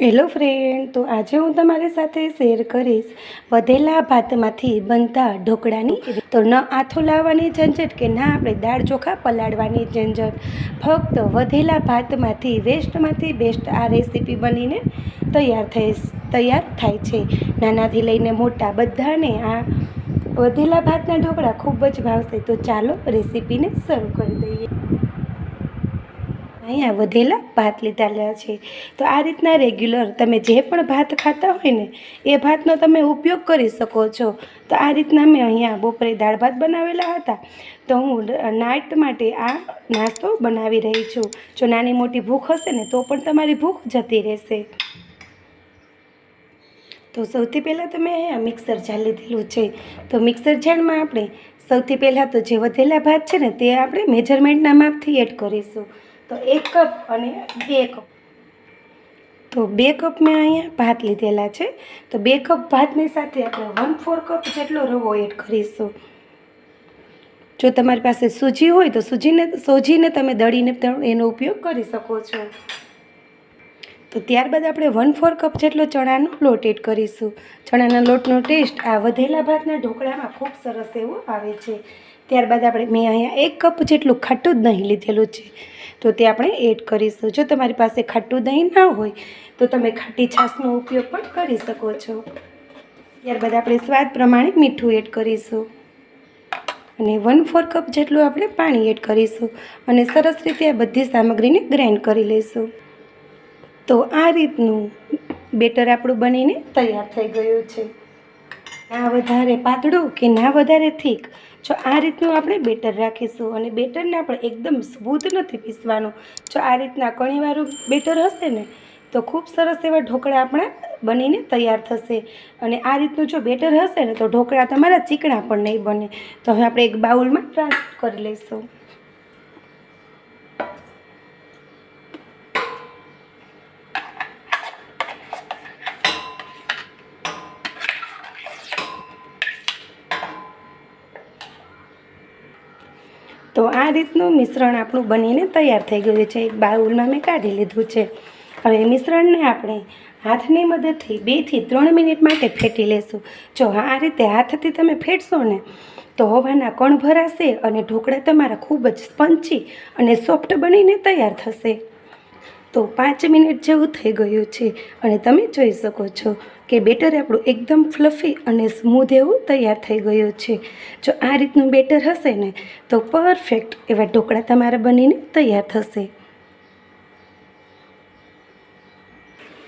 Hello friend, તો આજે હું તમારી સાથે શેર કરીશ વધેલા ભાતમાંથી બનતા ઢોકળાની. તો ન આથો લાવવાની ઝંઝટ કે ના આપણે દાળ ચોખા પલાળવાની ઝંઝટ. ફક્ત વધેલા ભાતમાંથી વેસ્ટમાંથી બેસ્ટ આ રેસીપી બનીને તૈયાર થાય છે. નાનાથી લઈને મોટા બધાને આ વધેલા ભાતના ઢોકળા ખૂબ જ ભાવશે. તો ચાલો રેસીપીને શરૂ કરી દઈએ. અહીંયા વધેલા ભાત લીધેલા છે. તો આ રીતના રેગ્યુલર તમે જે પણ ભાત ખાતા હોય ને એ ભાતનો તમે ઉપયોગ કરી શકો છો. તો આ રીતના મેં અહીંયા બપોરે દાળ ભાત બનાવેલા હતા, તો હું નાઇટ માટે આ નાસ્તો બનાવી રહી છું. જો નાની મોટી ભૂખ હશે ને તો પણ તમારી ભૂખ જતી રહેશે. તો સૌથી પહેલાં તમે અહીંયા મિક્સર જાર લીધેલું છે. તો મિક્સર જારમાં આપણે સૌથી પહેલાં તો જે વધેલા ભાત છે ને તે આપણે મેજરમેન્ટના માપથી એડ કરીશું. તો 1 કપ અને 2 કપ. તો 2 કપ મેં અહીંયા ભાત લીધેલા છે. તો 2 કપ ભાતની સાથે આપણે 1/4 કપ જેટલો રવો એડ કરીશું. જો તમારી પાસે સૂજી હોય તો સોજીને તમે દળીને એનો ઉપયોગ કરી શકો છો. તો ત્યારબાદ આપણે 1/4 કપ જેટલો ચણાનો લોટ એડ કરીશું. ચણાના લોટનો ટેસ્ટ આ વધેલા ભાતના ઢોકળામાં ખૂબ સરસ એવો આવે છે. ત્યારબાદ મેં અહીંયા 1 કપ જેટલું ખાટું દહીં લીધેલું છે, તો તે આપણે એડ કરીશું. જો તમારી પાસે ખાટું દહીં ના હોય તો તમે ખાટી છાશનો ઉપયોગ પણ કરી શકો છો. ત્યારબાદ આપણે સ્વાદ પ્રમાણે મીઠું એડ કરીશું અને 1/4 કપ જેટલું આપણે પાણી એડ કરીશું અને સરસ રીતે આ બધી સામગ્રીને ગ્રાઇન્ડ કરી લઈશું. તો આ રીતનું બેટર આપણું બનીને તૈયાર થઈ ગયું છે. ના વધારે પાતળું કે ના વધારે થીક, જો આ રીતનું આપણે બેટર રાખીશું. અને બેટરને આપણે એકદમ સ્મૂથ નથી પીસવાનું. જો આ રીતના કણીવાળું બેટર હશે ને તો ખૂબ સરસ એવા ઢોકળા આપણા બનીને તૈયાર થશે. અને આ રીતનું જો બેટર હશે ને તો ઢોકળા તમારા ચીકણા પણ નહીં બને. તો હવે આપણે એક બાઉલમાં ટ્રાન્સફર કરી લઈશું. તો આ રીતનું મિશ્રણ આપણું બનીને તૈયાર થઈ ગયું છે. એક બાઉલમાં મેં કાઢી લીધું છે. હવે મિશ્રણને આપણે હાથની મદદથી 2 થી 3 મિનિટ માટે ફેટી લેશું. જો આ રીતે હાથથી તમે ફેટશો ને તો હવાના કણ ભરાશે અને ઢોકળા તમારા ખૂબ જ સ્પંચી અને સોફ્ટ બનીને તૈયાર થશે. તો 5 મિનિટ જેવું થઈ ગયું છે અને તમે જોઈ શકો છો કે બેટર આપણું એકદમ ફ્લફી અને સ્મૂધ એવું તૈયાર થઈ ગયું છે. જો આ રીતનું બેટર હશે ને તો પરફેક્ટ એવા ઢોકળા તમારા બનીને તૈયાર થશે.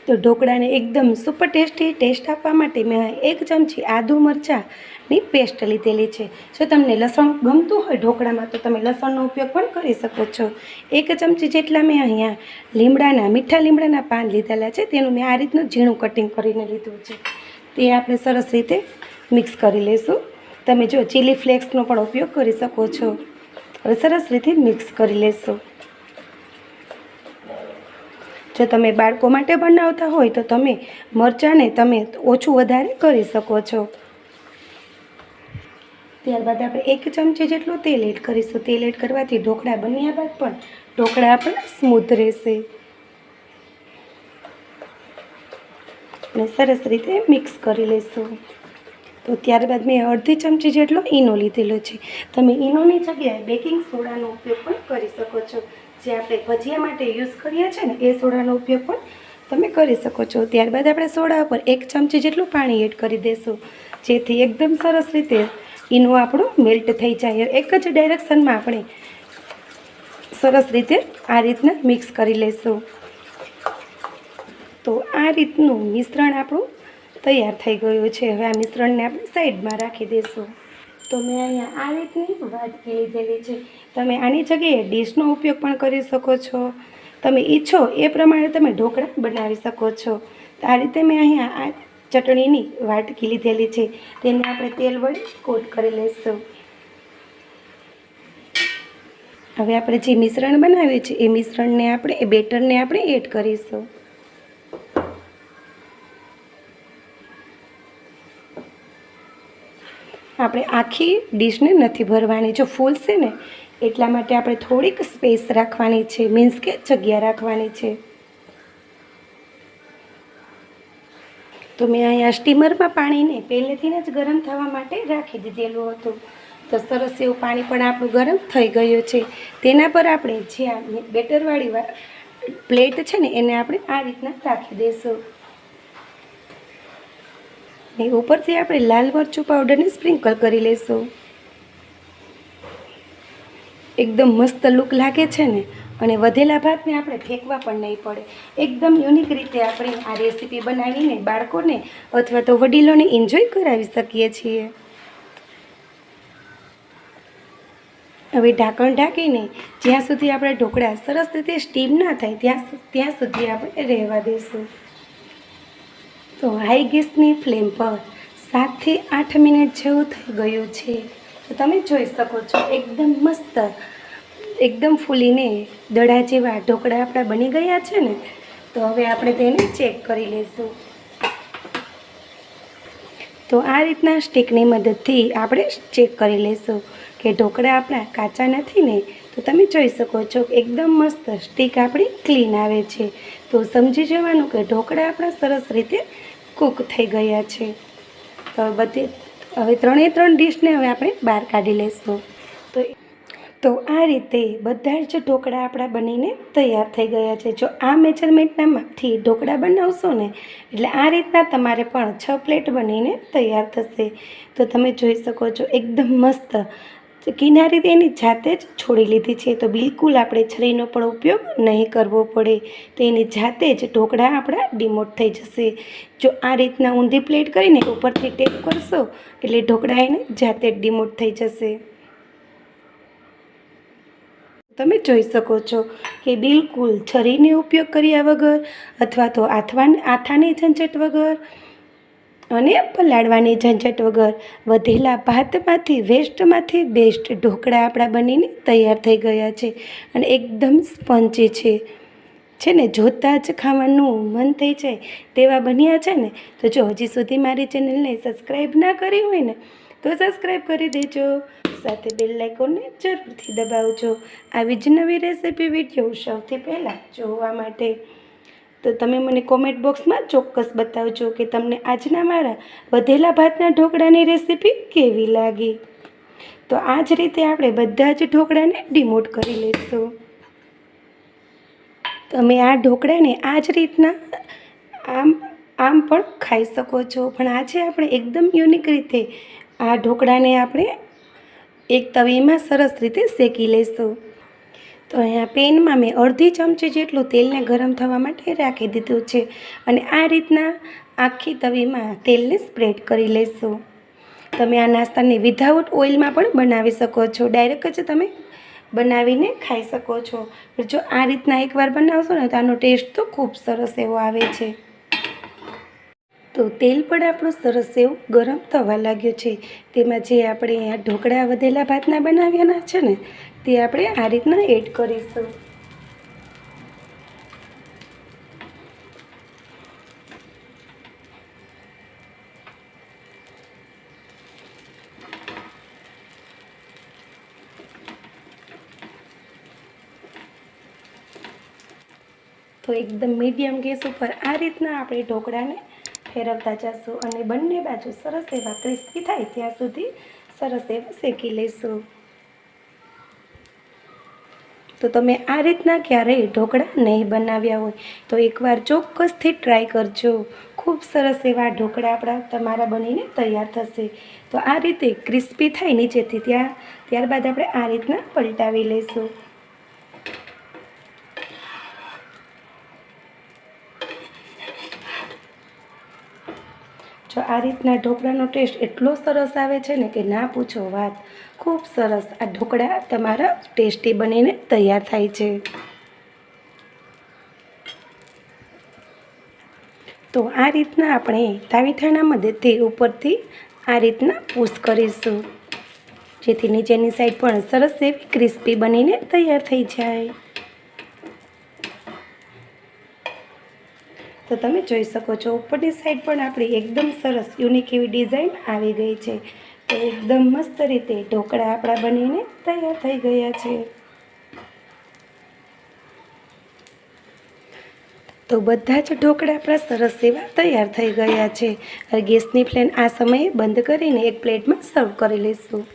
તો ઢોકળાને એકદમ સુપર ટેસ્ટ આપવા માટે મેં 1 ચમચી આદુ મરચાંની પેસ્ટ લીધેલી છે. જો તમને લસણ ગમતું હોય ઢોકળામાં તો તમે લસણનો ઉપયોગ પણ કરી શકો છો. 1 ચમચી જેટલા મેં અહીંયા મીઠા લીમડાના પાન લીધેલા છે. તેનું મેં આ રીતનું ઝીણું કટિંગ કરીને લીધું છે. તે આપણે સરસ રીતે મિક્સ કરી લઈશું. તમે જો ચીલી ફ્લેક્સનો પણ ઉપયોગ કરી શકો છો. હવે સરસ રીતે મિક્સ કરી લેશું. જો તમે બાળકો માટે બનાવતા હોય તો તમે મરચાંને તમે ઓછું વધારે કરી શકો છો. ત્યારબાદ આપણે 1 ચમચી જેટલું તેલ એડ કરીશું. તેલ એડ કરવાથી ઢોકળા બન્યા બાદ પણ ઢોકળા આપણા સ્મૂથ રહેશે. અને સરસ રીતે મિક્સ કરી લઈશું. તો ત્યારબાદ મેં અડધી ચમચી જેટલો ઈનો લીધેલો છે. તમે ઈનોની જગ્યાએ બેકિંગ સોડાનો ઉપયોગ પણ કરી શકો છો. જે આપણે ભજીયા માટે યુઝ કરીએ છીએ ને એ સોડાનો ઉપયોગ પણ તમે કરી શકો છો. ત્યારબાદ આપણે સોડા ઉપર 1 ચમચી જેટલું પાણી એડ કરી દઈશું, જેથી એકદમ સરસ રીતે ઈનો આપણું મેલ્ટ થઈ જાય. એક જ ડાયરેક્શનમાં આપણે સરસ રીતે આ રીતના મિક્સ કરી લઈશું. તો આ રીતનું મિશ્રણ આપણું તૈયાર થઈ ગયું છે. હવે આ મિશ્રણને આપણે સાઈડમાં રાખી દઈશું. તો મેં અહીંયા આ રીતની વાટકી લીધેલી છે. તમે આની જગ્યાએ ડીશનો ઉપયોગ પણ કરી શકો છો. તમે ઈચ્છો એ પ્રમાણે તમે ઢોકળા બનાવી શકો છો. તો આ રીતે મેં અહીંયા આ ચટણીની વાટકી લીધેલી છે. તેને આપણે તેલ વડે કોટ કરી લઈશું. હવે આપણે જે મિશ્રણ બનાવ્યું છે એ મિશ્રણને એ બેટરને આપણે એડ કરીશું. આપણે આખી ડીશને નથી ભરવાની. જો ફૂલશે ને એટલા માટે આપણે થોડીક સ્પેસ રાખવાની છે, મીન્સ કે જગ્યા રાખવાની છે. તો મેં અહીંયા સ્ટીમરમાં પાણીને પહેલેથી જ ગરમ થવા માટે રાખી દીધેલું હતું. તો સરસ એવું પાણી પણ આપણું ગરમ થઈ ગયું છે. તેના પર આપણે જે આ બેટરવાળી પ્લેટ છે ને એને આપણે આ રીતના રાખી દઈશું. ને ઉપરથી આપણે લાલ મરચું પાવડરને સ્પ્રિંકલ કરી લઈશું. એકદમ મસ્ત લુક લાગે છે ને, અને વધેલા ભાતને આપણે ફેંકવા પણ નહીં પડે. એકદમ યુનિક રીતે આપણે આ રેસીપી બનાવીને બાળકોને અથવા તો વડીલોને એન્જોય કરાવી શકીએ છીએ. હવે ઢાંકણ ઢાંકીને જ્યાં સુધી આપણે ઢોકળા સરસ રીતે સ્ટીમ ના થાય ત્યાં સુધી આપણે રહેવા દઈશું. તો હાઈ ગેસની ફ્લેમ પર 7 થી 8 મિનિટ જેવું થઈ ગયું છે. તો તમે જોઈ શકો છો એકદમ મસ્ત, એકદમ ફૂલીને દડા જેવા ઢોકળા આપણા બની ગયા છે ને. તો હવે આપણે તેને ચેક કરી લઈશું. તો આ રીતના સ્ટીકની મદદથી આપણે ચેક કરી લઈશું કે ઢોકળા આપણા કાચા નથી ને. તો તમે જોઈ શકો છો એકદમ મસ્ત સ્ટીક આપણી ક્લીન આવે છે. તો સમજી જવાનું કે ઢોકળા આપણા સરસ રીતે કૂક થઈ ગયા છે. તો હવે 3 ડીશને હવે આપણે બહાર કાઢી લઈશું. તો આ રીતે બધા જ ઢોકળા આપણા બનીને તૈયાર થઈ ગયા છે. જો આ મેજરમેન્ટના માપથી ઢોકળા બનાવશો ને એટલે આ રીતના તમારે પણ 6 પ્લેટ બનીને તૈયાર થશે. તો તમે જોઈ શકો છો એકદમ મસ્ત કિનારી એની જાતે જ છોડી લીધી છે. તો બિલકુલ આપણે છરીનો પણ ઉપયોગ નહીં કરવો પડે. તો એની જાતે જ ઢોકળા આપણા ડિમોટ થઈ જશે. જો આ રીતના ઊંધી પ્લેટ કરીને ઉપરથી ટેપ કરશો એટલે ઢોકળા એને જાતે જ ડિમોટ થઈ જશે. તમે જોઈ શકો છો કે બિલકુલ છરીનો ઉપયોગ કર્યા વગર અથવા તો આથાની ઝંઝટ વગર અને પલાળવાની ઝંઝટ વગર વધેલા ભાતમાંથી વેસ્ટમાંથી બેસ્ટ ઢોકળા આપણા બનીને તૈયાર થઈ ગયા છે. અને એકદમ સ્પંચી છે ને, જોતાં જ ખાવાનું મન થઈ જાય તેવા બન્યા છે ને. તો જો હજી સુધી મારી ચેનલને સબસ્ક્રાઈબ ના કરી હોય ને તો સબસ્ક્રાઈબ કરી દેજો. સાથે બેલ આઇકોનને જરૂરથી દબાવજો આવી જ નવી રેસીપી વિડીયો સૌથી પહેલાં જોવા માટે. તો તમે મને કોમેન્ટ બોક્સમાં ચોક્કસ બતાવજો કે તમને આજના મારા વધેલા ભાતના ઢોકળાની રેસીપી કેવી લાગી. તો આ જ રીતે આપણે બધા જ ઢોકળાને ડિમોટ કરી લઈશું. તમે આ ઢોકળાને આ જ રીતના આમ પણ ખાઈ શકો છો. પણ આજે આપણે એકદમ યુનિક રીતે આ ઢોકળાને આપણે એક તવીમાં સરસ રીતે શેકી લઈશું. તો અહીંયા પેનમાં મેં અડધી ચમચી જેટલું તેલને ગરમ થવા માટે રાખી દીધું છે. અને આ રીતના આખી તવીમાં તેલને સ્પ્રેડ કરી લઈશું. તમે આ નાસ્તાને વિધાઉટ ઓઇલમાં પણ બનાવી શકો છો. ડાયરેક્ટ જ તમે બનાવીને ખાઈ શકો છો. જો આ રીતના એકવાર બનાવશો ને તો આનો ટેસ્ટ તો ખૂબ સરસ એવો આવે છે. તો તેલ પણ આપણું સરસ એવું ગરમ થવા લાગ્યું છે. તેમાં જે આપણે આ ઢોકળા વધેલા ભાતના બનાવ્યાના છે ને તે આપણે આ રીતના એડ કરીશું. તો એકદમ મીડિયમ ગેસ ઉપર આ રીતના આપણે ઢોકળાને ફેરવતા જશું અને બંને બાજુ સરસ એવા ક્રિસ્પી થાય ત્યાં સુધી સરસ એવા શેકી લઈશું. તો તમે આ રીતના ક્યારેય ઢોકળા નહીં બનાવ્યા હોય તો એકવાર ચોક્કસથી ટ્રાય કરજો. ખૂબ સરસ એવા ઢોકળા તમારા બનીને તૈયાર થશે. તો આ રીતે ક્રિસ્પી થાય નીચેથી ત્યારબાદ આપણે આ રીતના પલટાવી લઈશું. જો આ રીતના ઢોકળાનો ટેસ્ટ એટલો સરસ આવે છે ને કે ના પૂછો વાત. ખૂબ સરસ આ ઢોકળા તમારા ટેસ્ટી બનીને તૈયાર થાય છે. તો આ રીતના આપણે તાવીથાના મદદથી ઉપરથી આ રીતના પુશ કરીશું જેથી નીચેની સાઈડ પણ સરસ એવી ક્રિસ્પી બનીને તૈયાર થઈ જાય. તો તમે જોઈ શકો છો ઉપરની સાઈડ પણ આપણી એકદમ સરસ યુનિક એવી ડિઝાઇન આવી ગઈ છે. તો એકદમ મસ્ત રીતે ઢોકળા આપણા બનીને તૈયાર થઈ ગયા છે. તો બધા જ ઢોકળા આપણા સરસ એવા તૈયાર થઈ ગયા છે. હવે ગેસની ફ્લેમ આ સમયે બંધ કરીને એક પ્લેટમાં સર્વ કરી લઈશું.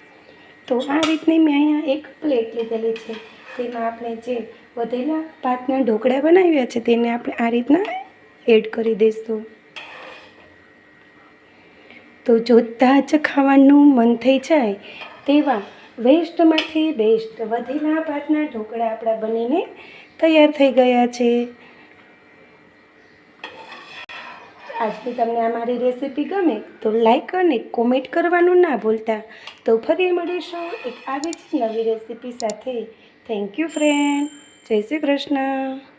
તો આ રીતની મેં અહીંયા એક પ્લેટ લીધેલી છે. તેમાં આપણે જે વધેલા ભાતના ઢોકળા બનાવ્યા છે તેને આપણે આ રીતના એડ કરી દઈશું. તો જોતાં જ ખાવાનું મન થઈ જાય તેવા વેસ્ટમાંથી બેસ્ટ વધેલા ભાતના ઢોકળા આપણા બનીને તૈયાર થઈ ગયા છે. આજની તમને આ મારી રેસીપી ગમે તો લાઈક અને કોમેન્ટ કરવાનું ના ભૂલતા. તો ફરી મળીશું એક આવી જ નવી રેસીપી સાથે. Thank you friend. જય શ્રી કૃષ્ણ.